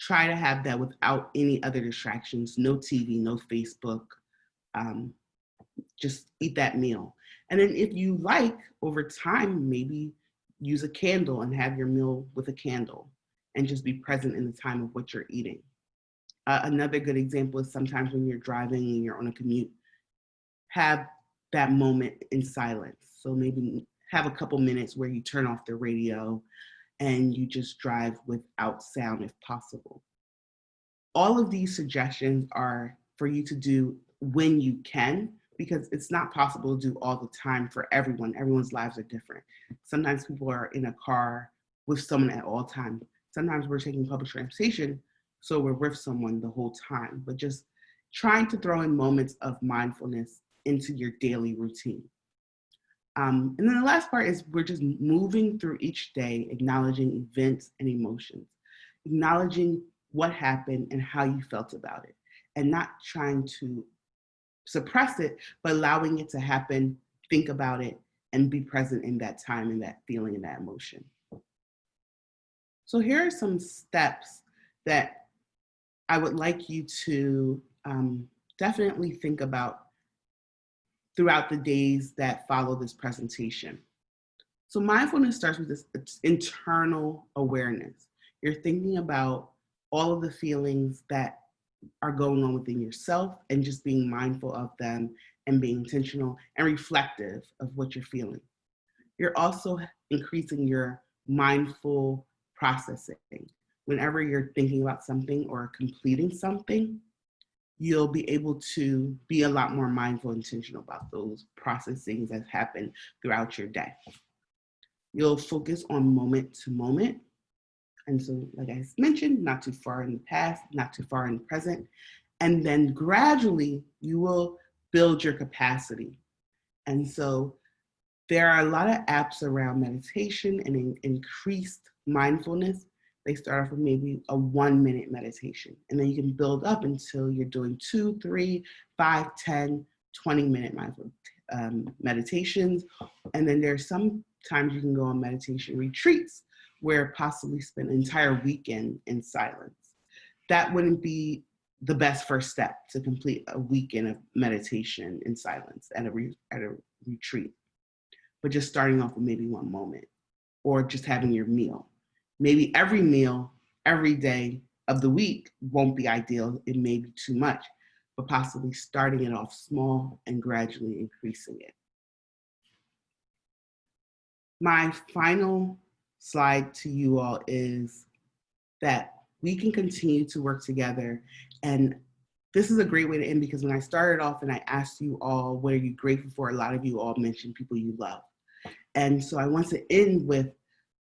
Speaker 2: try to have that without any other distractions, no TV, no Facebook, just eat that meal. And then if you like, over time, maybe use a candle and have your meal with a candle and just be present in the time of what you're eating. Another good example is sometimes when you're driving and you're on a commute, have that moment in silence. So maybe have a couple minutes where you turn off the radio and you just drive without sound if possible. All of these suggestions are for you to do when you can, because it's not possible to do all the time for everyone. Everyone's lives are different. Sometimes people are in a car with someone at all times. Sometimes we're taking public transportation, so we're with someone the whole time, but just trying to throw in moments of mindfulness into your daily routine. And then the last part is we're just moving through each day, acknowledging events and emotions, acknowledging what happened and how you felt about it, and not trying to suppress it, but allowing it to happen, think about it, and be present in that time and that feeling and that emotion. So here are some steps that I would like you to definitely think about throughout the days that follow this presentation. So mindfulness starts with this internal awareness. You're thinking about all of the feelings that are going on within yourself and just being mindful of them and being intentional and reflective of what you're feeling. You're also increasing your mindful processing. Whenever you're thinking about something or completing something, you'll be able to be a lot more mindful and intentional about those processings that happen throughout your day. You'll focus on moment to moment. And so, like I mentioned, not too far in the past, not too far in the present. And then gradually, you will build your capacity. And so, there are a lot of apps around meditation and increased mindfulness. They start off with maybe a 1-minute meditation. And then you can build up until you're doing 2, 3, 5, 10, 20-minute mindful meditations. And then there's some times you can go on meditation retreats where possibly spend an entire weekend in silence. That wouldn't be the best first step to complete a weekend of meditation in silence at a retreat, but just starting off with maybe one moment or just having your meal. Maybe every meal, every day of the week won't be ideal. It may be too much, but possibly starting it off small and gradually increasing it. My final slide to you all is that we can continue to work together. And this is a great way to end, because when I started off and I asked you all, what are you grateful for? A lot of you all mentioned people you love. And so I want to end with,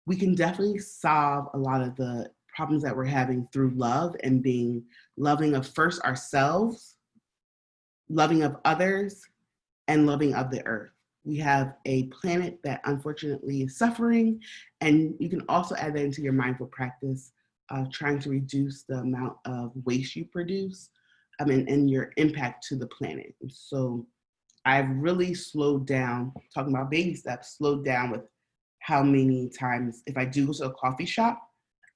Speaker 2: we can definitely solve a lot of the problems that we're having through love and being loving of first ourselves, loving of others, and loving of the earth. We have a planet that unfortunately is suffering, and you can also add that into your mindful practice of trying to reduce the amount of waste you produce, and your impact to the planet. So I've really slowed down, talking about baby steps, slowed down with how many times, if I do go to a coffee shop,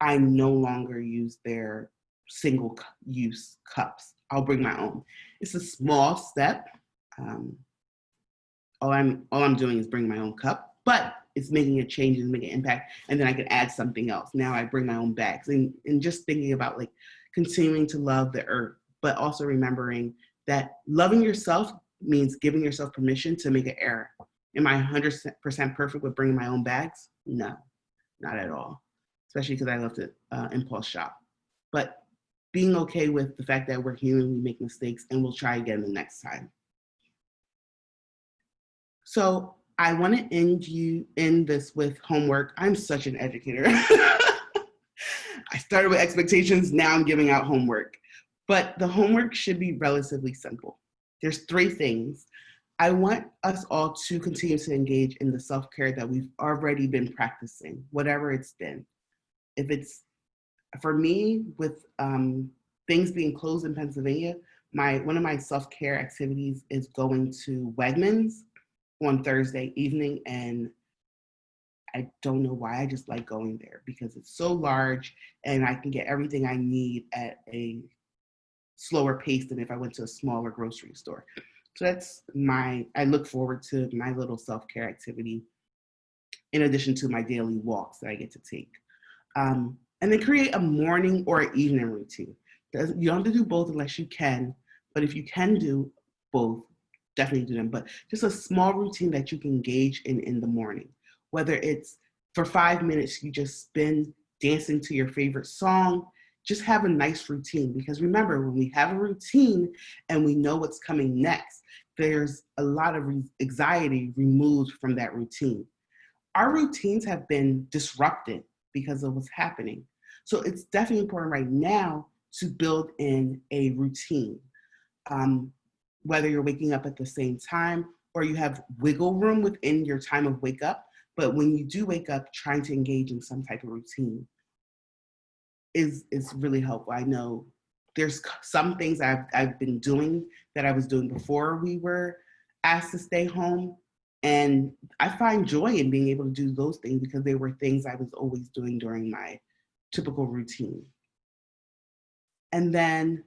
Speaker 2: I no longer use their single use cups. I'll bring my own. It's a small step. All I'm doing is bring my own cup, but it's making a change and making an impact. And then I can add something else. Now I bring my own bags, and just thinking about like continuing to love the earth, but also remembering that loving yourself means giving yourself permission to make an error. Am I 100% perfect with bringing my own bags? No, not at all. Especially because I love to impulse shop. But being okay with the fact that we're human, we make mistakes, and we'll try again the next time. So I want to end this with homework. I'm such an educator. I started with expectations, now I'm giving out homework. But the homework should be relatively simple. There's 3 things. I want us all to continue to engage in the self-care that we've already been practicing, whatever it's been. If it's, for me, with things being closed in Pennsylvania, one of my self-care activities is going to Wegmans on Thursday evening, and I don't know why, I just like going there because it's so large and I can get everything I need at a slower pace than if I went to a smaller grocery store. So I look forward to my little self-care activity in addition to my daily walks that I get to take. And then create a morning or evening routine. You don't have to do both unless you can, but if you can do both, definitely do them. But just a small routine that you can engage in the morning, whether it's for 5 minutes, you just spend dancing to your favorite song. Just have a nice routine, because remember, when we have a routine and we know what's coming next, there's a lot of anxiety removed from that routine. Our routines have been disrupted because of what's happening. So it's definitely important right now to build in a routine. Whether you're waking up at the same time or you have wiggle room within your time of wake up, but when you do wake up, trying to engage in some type of routine is really helpful. I know there's some things I've been doing that I was doing before we were asked to stay home, and I find joy in being able to do those things because they were things I was always doing during my typical routine. And then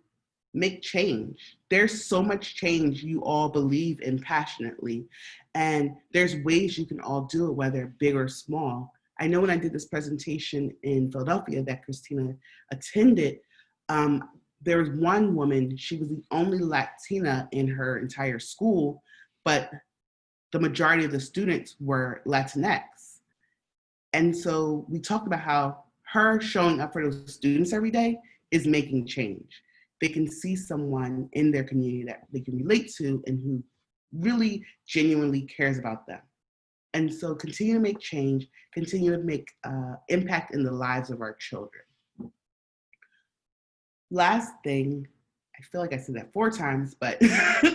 Speaker 2: make change. There's so much change you all believe in passionately, and there's ways you can all do it, whether big or small. I know when I did this presentation in Philadelphia that Christina attended, there was one woman, she was the only Latina in her entire school, but the majority of the students were Latinx. And so we talked about how her showing up for those students every day is making change. They can see someone in their community that they can relate to and who really genuinely cares about them. And so continue to make change, continue to make impact in the lives of our children. Last thing, I feel like I said that 4 times, but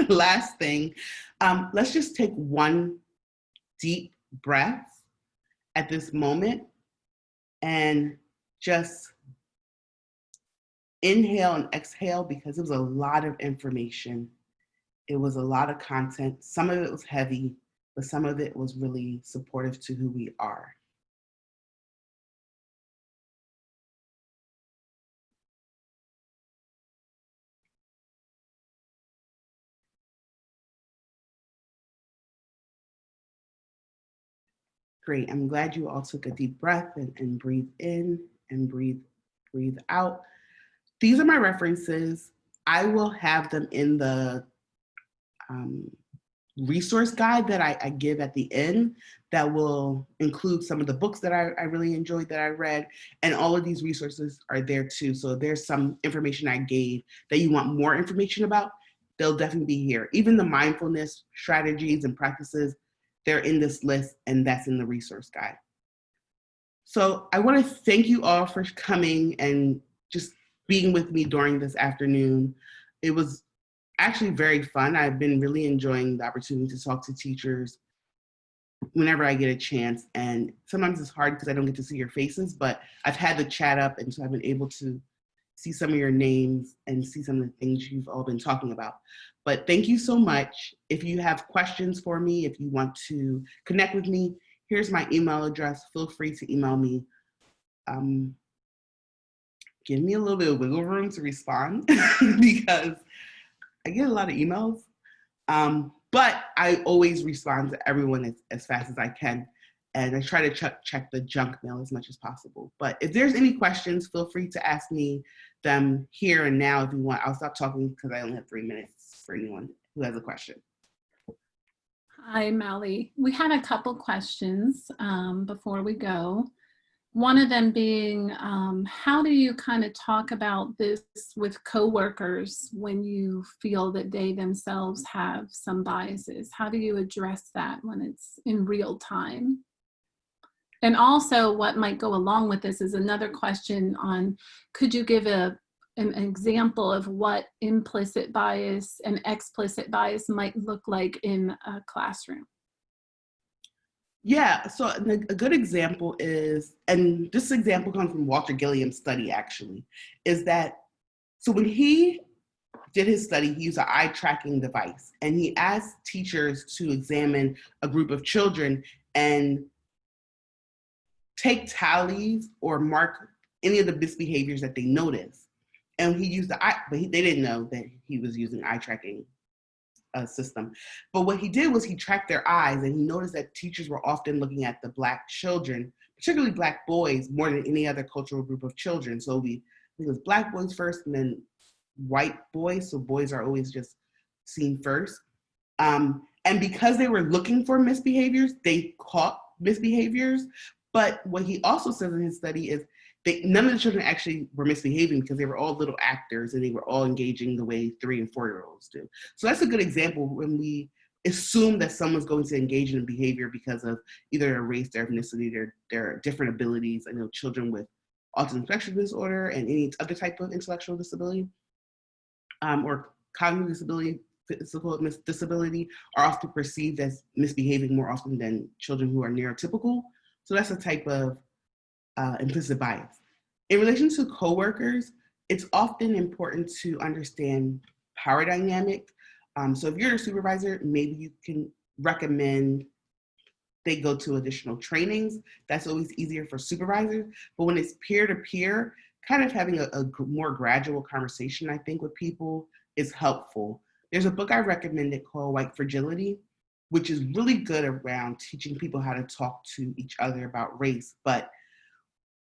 Speaker 2: last thing, let's just take one deep breath at this moment and just inhale and exhale, because it was a lot of information. It was a lot of content. Some of it was heavy, but some of it was really supportive to who we are. Great. I'm glad you all took a deep breath and breathe in and breathe out. These are my references. I will have them in the um, resource guide that I give at the end that will include some of the books that I really enjoyed that I read. And all of these resources are there too. So if there's some information I gave that you want more information about, they'll definitely be here. Even the mindfulness strategies and practices, they're in this list, and that's in the resource guide. So I want to thank you all for coming and just being with me during this afternoon. It was actually very fun. I've been really enjoying the opportunity to talk to teachers whenever I get a chance. And sometimes it's hard because I don't get to see your faces, but I've had the chat up, and so I've been able to see some of your names and see some of the things you've all been talking about. But thank you so much. If you have questions for me, if you want to connect with me, here's my email address. Feel free to email me. Give me a little bit of wiggle room to respond because I get a lot of emails. But I always respond to everyone as fast as I can. And I try to check the junk mail as much as possible. But if there's any questions, feel free to ask me them here and now if you want. I'll stop talking because I only have 3 minutes for anyone who has a question.
Speaker 1: Hi, Mawule. We had a couple questions before we go. One of them being, how do you kind of talk about this with coworkers when you feel that they themselves have some biases? How do you address that when it's in real time? And also what might go along with this is another question on, could you give an example of what implicit bias and explicit bias might look like in a classroom?
Speaker 2: Yeah, so a good example is, and this example comes from Walter Gilliam's study actually, is that, so when he did his study, he used an eye tracking device, and he asked teachers to examine a group of children and take tallies or mark any of the misbehaviors that they noticed. And he used the eye, but they didn't know that he was using eye tracking system. But what he did was he tracked their eyes, and he noticed that teachers were often looking at the Black children, particularly Black boys, more than any other cultural group of children. So I think it was Black boys first and then white boys. So boys are always just seen first. And because they were looking for misbehaviors, they caught misbehaviors. But what he also says in his study is none of the children actually were misbehaving because they were all little actors and they were all engaging the way 3- and 4-year-olds do. So that's a good example when we assume that someone's going to engage in behavior because of either their race, their ethnicity, their different abilities. I know children with autism spectrum disorder and any other type of intellectual disability or cognitive disability, physical disability are often perceived as misbehaving more often than children who are neurotypical. So that's a type of implicit bias. In relation to coworkers, it's often important to understand power dynamic. So if you're a supervisor, maybe you can recommend they go to additional trainings. That's always easier for supervisors. But when it's peer-to-peer, kind of having a more gradual conversation, I think, with people is helpful. There's a book I recommended called White Fragility, which is really good around teaching people how to talk to each other about race. But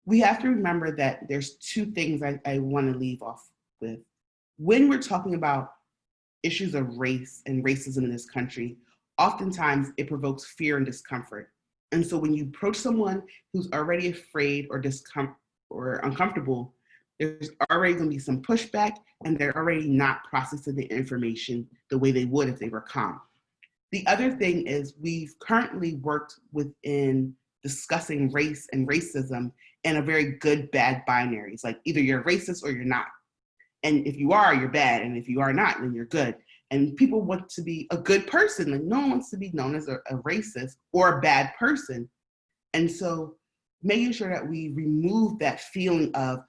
Speaker 2: we have to remember that there's 2 things I want to leave off with. When we're talking about issues of race and racism in this country, oftentimes it provokes fear and discomfort. And so when you approach someone who's already afraid or uncomfortable, there's already going to be some pushback, and they're already not processing the information the way they would if they were calm. The other thing is we've currently worked within discussing race and racism in a very good, bad binary. It's like either you're racist or you're not. And if you are, you're bad. And if you are not, then you're good. And people want to be a good person. Like no one wants to be known as a racist or a bad person. And so making sure that we remove that feeling of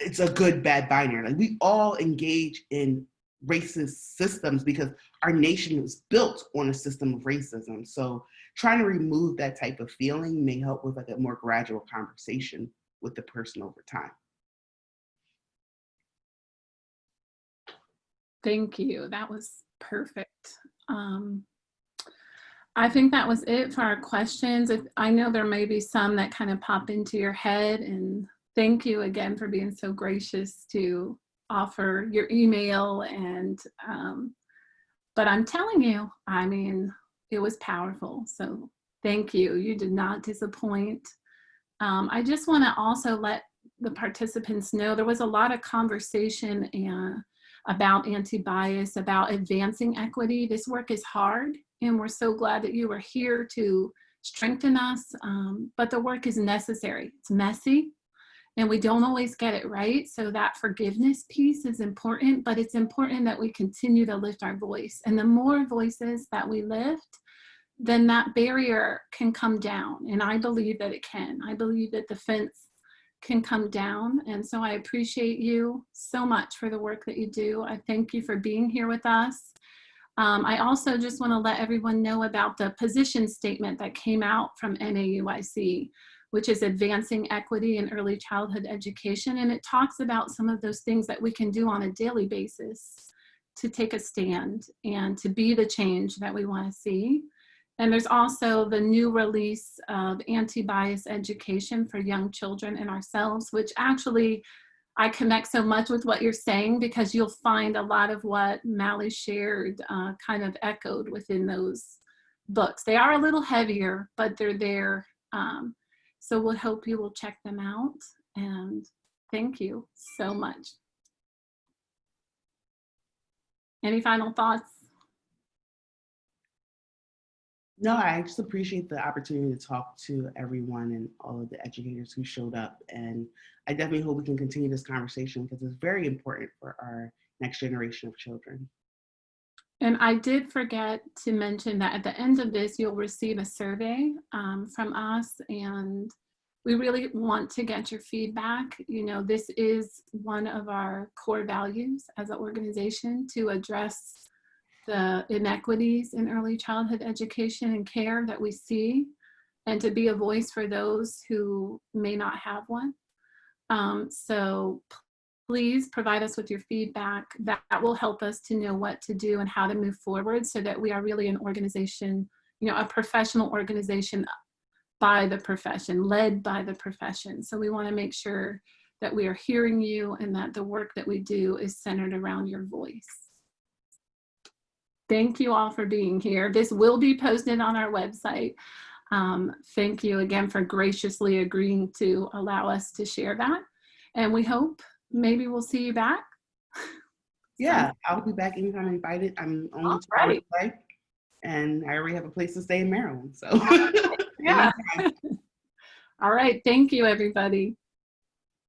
Speaker 2: it's a good, bad binary. Like we all engage in racist systems because our nation was built on a system of racism. So trying to remove that type of feeling may help with like a more gradual conversation with the person over time.
Speaker 1: Thank you. That was perfect. I think that was it for our questions. I know there may be some that kind of pop into your head, and thank you again for being so gracious to offer your email. And but I'm telling you, I mean, it was powerful. So thank you. You did not disappoint. I just want to also let the participants know there was a lot of conversation about anti-bias, about advancing equity. This work is hard, and we're so glad that you were here to strengthen us, but the work is necessary. It's messy, and we don't always get it right, so that forgiveness piece is important, but it's important that we continue to lift our voice, and the more voices that we lift, then that barrier can come down, and I believe that it can. I believe that the fence can come down. And so I appreciate you so much for the work that you do. I thank you for being here with us. I also just want to let everyone know about the position statement that came out from MDAEYC, which is Advancing Equity in Early Childhood Education. And it talks about some of those things that we can do on a daily basis to take a stand and to be the change that we want to see. And there's also the new release of anti-bias education for young children and ourselves, which actually I connect so much with what you're saying, because you'll find a lot of what Mally shared kind of echoed within those books. They are a little heavier, but they're there. So we'll hope you will check them out. And thank you so much. Any final thoughts?
Speaker 2: No, I just appreciate the opportunity to talk to everyone and all of the educators who showed up. And I definitely hope we can continue this conversation, because it's very important for our next generation of children.
Speaker 1: And I did forget to mention that at the end of this, you'll receive a survey from us, and we really want to get your feedback. You know, this is one of our core values as an organization, to address the inequities in early childhood education and care that we see, and to be a voice for those who may not have one. So please provide us with your feedback. That will help us to know what to do and how to move forward, so that we are really an organization, you know, a professional organization by the profession, led by the profession. So we want to make sure that we are hearing you, and that the work that we do is centered around your voice. Thank you all for being here. This will be posted on our website. Thank you again for graciously agreeing to allow us to share that. And we hope maybe we'll see you back.
Speaker 2: Yeah, I'll be back anytime I'm invited. I'm only 2 hours away, and I already have a place to stay in Maryland. So
Speaker 1: yeah. All right. Thank you, everybody.